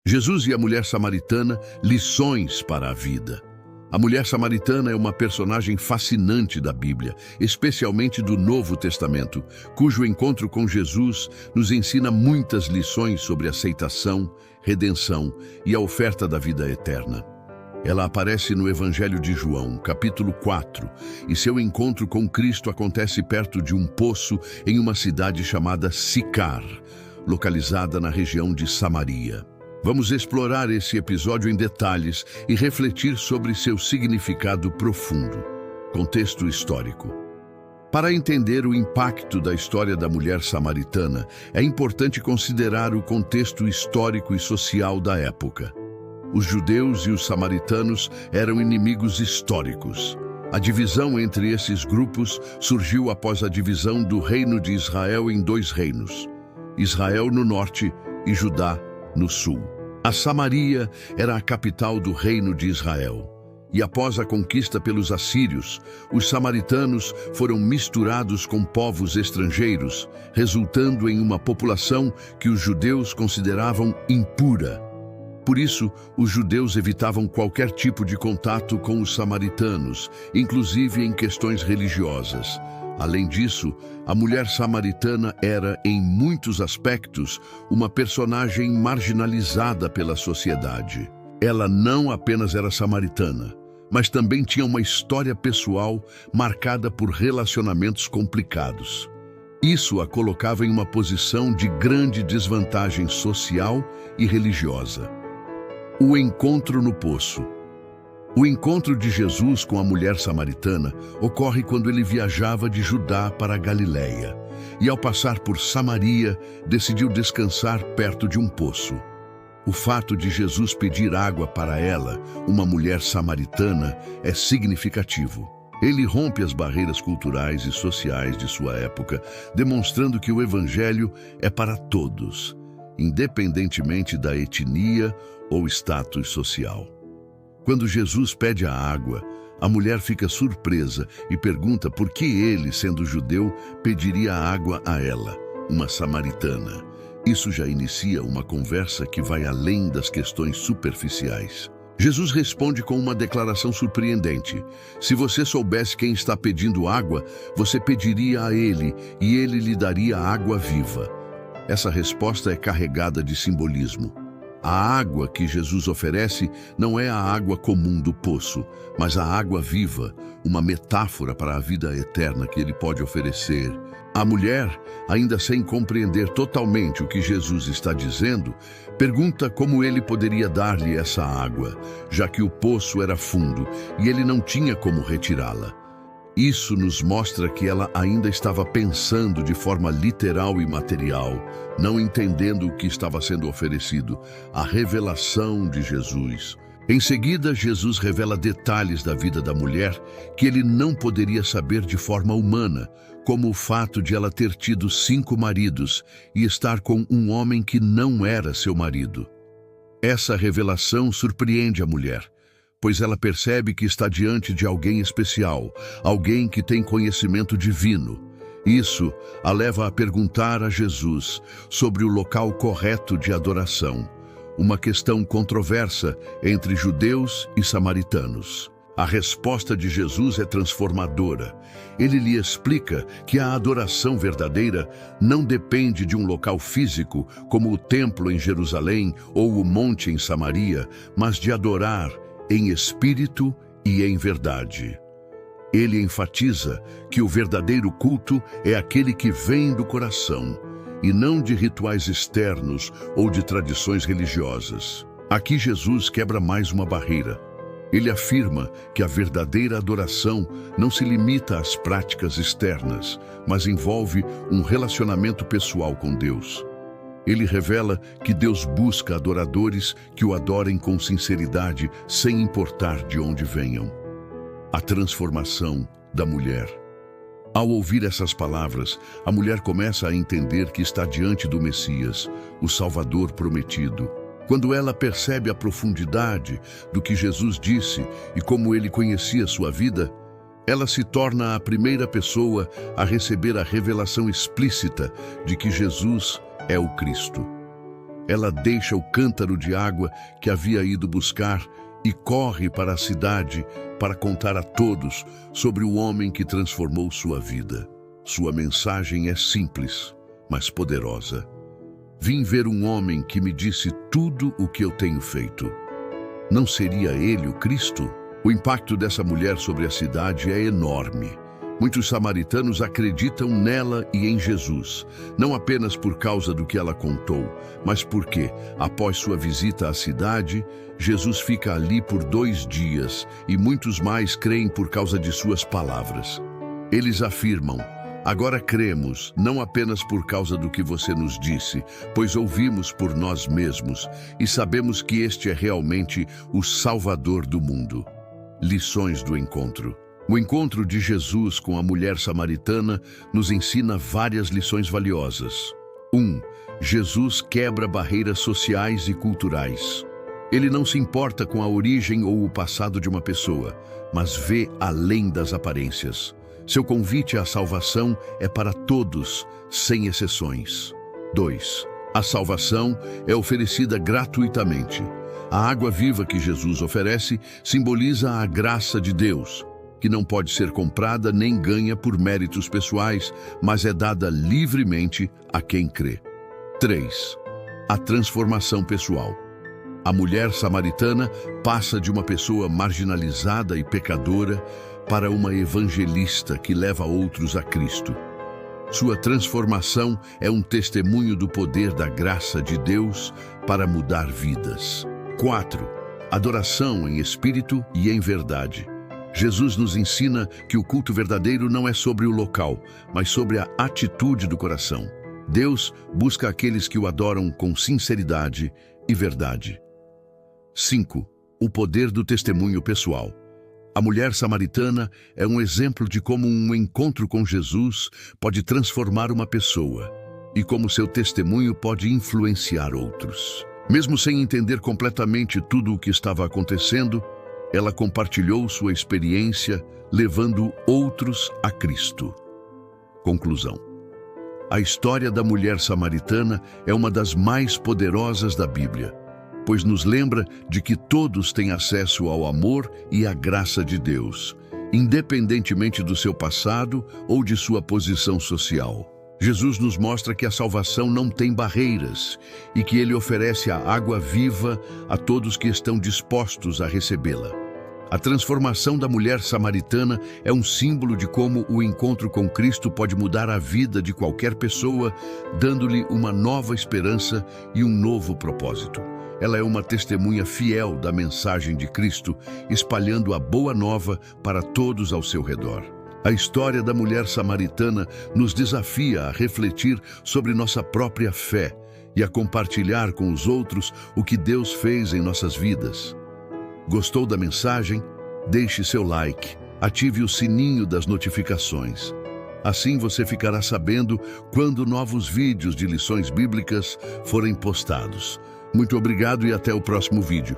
Jesus e a mulher samaritana, lições para a vida. A mulher samaritana é uma personagem fascinante da Bíblia, especialmente do Novo Testamento, cujo encontro com Jesus nos ensina muitas lições sobre aceitação, redenção e a oferta da vida eterna. Ela aparece no Evangelho de João, capítulo 4, e seu encontro com Cristo acontece perto de um poço em uma cidade chamada Sicar, localizada na região de Samaria. Vamos explorar esse episódio em detalhes e refletir sobre seu significado profundo. Contexto histórico. Para entender o impacto da história da mulher samaritana, é importante considerar o contexto histórico e social da época. Os judeus e os samaritanos eram inimigos históricos. A divisão entre esses grupos surgiu após a divisão do reino de Israel em dois reinos: Israel no norte e Judá no sul. A Samaria era a capital do reino de Israel. E após a conquista pelos assírios, os samaritanos foram misturados com povos estrangeiros, resultando em uma população que os judeus consideravam impura. Por isso, os judeus evitavam qualquer tipo de contato com os samaritanos, inclusive em questões religiosas. Além disso, a mulher samaritana era, em muitos aspectos, uma personagem marginalizada pela sociedade. Ela não apenas era samaritana, mas também tinha uma história pessoal marcada por relacionamentos complicados. Isso a colocava em uma posição de grande desvantagem social e religiosa. O encontro no poço. O encontro de Jesus com a mulher samaritana ocorre quando ele viajava de Judá para a Galileia e, ao passar por Samaria, decidiu descansar perto de um poço. O fato de Jesus pedir água para ela, uma mulher samaritana, é significativo. Ele rompe as barreiras culturais e sociais de sua época, demonstrando que o Evangelho é para todos, independentemente da etnia ou status social. Quando Jesus pede a água, a mulher fica surpresa e pergunta por que ele, sendo judeu, pediria água a ela, uma samaritana. Isso já inicia uma conversa que vai além das questões superficiais. Jesus responde com uma declaração surpreendente: se você soubesse quem está pedindo água, você pediria a ele e ele lhe daria água viva. Essa resposta é carregada de simbolismo. A água que Jesus oferece não é a água comum do poço, mas a água viva, uma metáfora para a vida eterna que ele pode oferecer. A mulher, ainda sem compreender totalmente o que Jesus está dizendo, pergunta como ele poderia dar-lhe essa água, já que o poço era fundo e ele não tinha como retirá-la. Isso nos mostra que ela ainda estava pensando de forma literal e material, não entendendo o que estava sendo oferecido, a revelação de Jesus. Em seguida, Jesus revela detalhes da vida da mulher que ele não poderia saber de forma humana, como o fato de ela ter tido 5 maridos e estar com um homem que não era seu marido. Essa revelação surpreende a mulher, pois ela percebe que está diante de alguém especial, alguém que tem conhecimento divino. Isso a leva a perguntar a Jesus sobre o local correto de adoração, uma questão controversa entre judeus e samaritanos. A resposta de Jesus é transformadora. Ele lhe explica que a adoração verdadeira não depende de um local físico, como o templo em Jerusalém ou o monte em Samaria, mas de adorar em espírito e em verdade. Ele enfatiza que o verdadeiro culto é aquele que vem do coração, e não de rituais externos ou de tradições religiosas. Aqui Jesus quebra mais uma barreira. Ele afirma que a verdadeira adoração não se limita às práticas externas, mas envolve um relacionamento pessoal com Deus. Ele revela que Deus busca adoradores que o adorem com sinceridade, sem importar de onde venham. A transformação da mulher. Ao ouvir essas palavras, a mulher começa a entender que está diante do Messias, o Salvador prometido. Quando ela percebe a profundidade do que Jesus disse e como ele conhecia sua vida, ela se torna a primeira pessoa a receber a revelação explícita de que Jesus é o Cristo. Ela deixa o cântaro de água que havia ido buscar e corre para a cidade para contar a todos sobre o homem que transformou sua vida. Sua mensagem é simples, mas poderosa. Vim ver um homem que me disse tudo o que eu tenho feito. Não seria ele o Cristo? O impacto dessa mulher sobre a cidade é enorme. Muitos samaritanos acreditam nela e em Jesus, não apenas por causa do que ela contou, mas porque, após sua visita à cidade, Jesus fica ali por 2 dias e muitos mais creem por causa de suas palavras. Eles afirmam: agora cremos, não apenas por causa do que você nos disse, pois ouvimos por nós mesmos e sabemos que este é realmente o Salvador do mundo. Lições do encontro. O encontro de Jesus com a mulher samaritana nos ensina várias lições valiosas. 1. Jesus quebra barreiras sociais e culturais. Ele não se importa com a origem ou o passado de uma pessoa, mas vê além das aparências. Seu convite à salvação é para todos, sem exceções. 2. A salvação é oferecida gratuitamente. A água viva que Jesus oferece simboliza a graça de Deus, que não pode ser comprada nem ganha por méritos pessoais, mas é dada livremente a quem crê. 3. A transformação pessoal. A mulher samaritana passa de uma pessoa marginalizada e pecadora para uma evangelista que leva outros a Cristo. Sua transformação é um testemunho do poder da graça de Deus para mudar vidas. 4. Adoração em espírito e em verdade. Jesus nos ensina que o culto verdadeiro não é sobre o local, mas sobre a atitude do coração. Deus busca aqueles que o adoram com sinceridade e verdade. 5. O poder do testemunho pessoal. A mulher samaritana é um exemplo de como um encontro com Jesus pode transformar uma pessoa e como seu testemunho pode influenciar outros. Mesmo sem entender completamente tudo o que estava acontecendo, ela compartilhou sua experiência, levando outros a Cristo. Conclusão. A história da mulher samaritana é uma das mais poderosas da Bíblia, pois nos lembra de que todos têm acesso ao amor e à graça de Deus, independentemente do seu passado ou de sua posição social. Jesus nos mostra que a salvação não tem barreiras e que Ele oferece a água viva a todos que estão dispostos a recebê-la. A transformação da mulher samaritana é um símbolo de como o encontro com Cristo pode mudar a vida de qualquer pessoa, dando-lhe uma nova esperança e um novo propósito. Ela é uma testemunha fiel da mensagem de Cristo, espalhando a boa nova para todos ao seu redor. A história da mulher samaritana nos desafia a refletir sobre nossa própria fé e a compartilhar com os outros o que Deus fez em nossas vidas. Gostou da mensagem? Deixe seu like, ative o sininho das notificações. Assim você ficará sabendo quando novos vídeos de lições bíblicas forem postados. Muito obrigado e até o próximo vídeo.